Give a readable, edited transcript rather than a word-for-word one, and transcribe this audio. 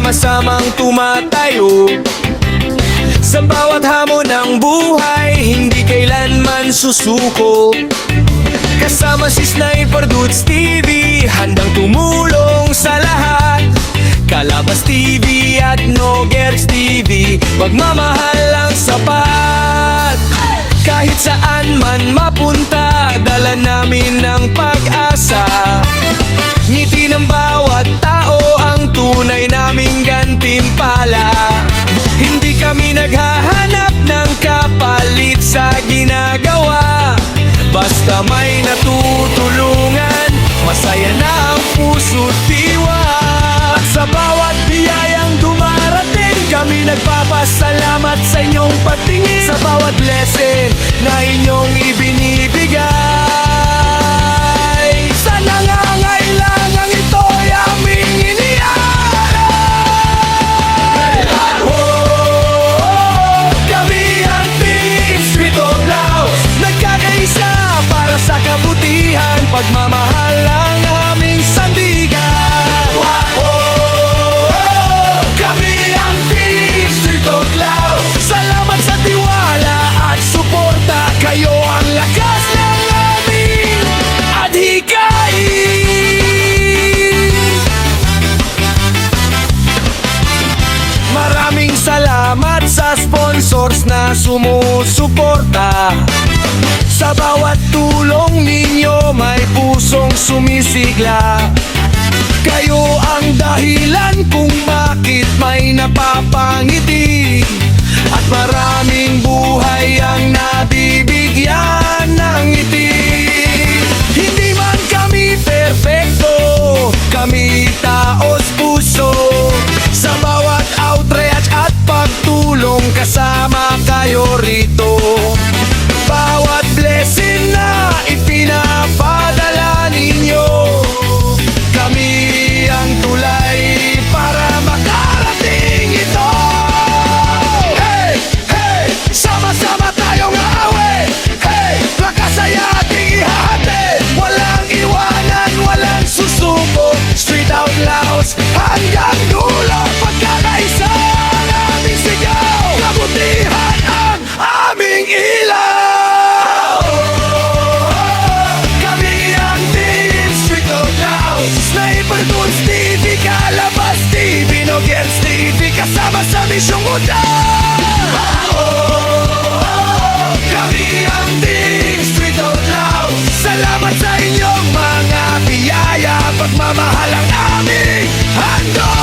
sama-samang tumatayo. Sa bawat hamon ng buhay, hindi kailanman susuko. Kasama si Sniper Dudes TV, handang tumulong sa lahat. Kalabas TV at No Gets TV, magmamahal ang sapat. Kahit saan man mapunta, dala namin ng pag-asa. Ngiti ng bawat tao ang tunay naming gantimpala. Hindi kami naghahanap ng kapalit sa ginagawa. Basta may natutulungan, masaya na ang puso't diwa. At sa bawat biyayang dumarating, kami nagpapasalamat sa inyong patingin. Sa bawat blessing na inyong ibinibigay. Sa nangangailangang ito'y aming iniaalay. Kami ang Team Street of Laos, nagkakaisa para sa kabutihan, pagmamahal ang aming sandigan. Kami ang Team Street of Laos, salamat sa tiwala at suporta. Kayo ang lakas ng aming adhikain. Maraming salamat sa sponsors na sumusuporta. Sa bawat tulong ninyo, may pusong sumisigla. Kayo ang dahilan kung bakit may napapangiti. At maraming buhay ang nabibigyan ng ngiti. Hindi man kami perfecto, kami taos puso. Sa bawat outreach at pagtulong, kasama kayo rito. Bawat blessing na ipinapadala ninyo, kami ang tulay para makarating ito. Hey! Hey! Sama-sama tayong aawi. Hey! Lakas ay ating ihahatid. Walang iwanan, walang susuko. Street Out Laos hanggang dulo. Pagkakaisa ang aming sigaw, kabutihan ang aming ilaw. Kami ang Team Street Out Laos, Sniper Dudes TV, Kalabas TV, No Gets TV, kasama sa misyong udang. Kami ang Team Street Out Laos, salamat sa inyong mga biyaya, pagmamahal ang aming handog.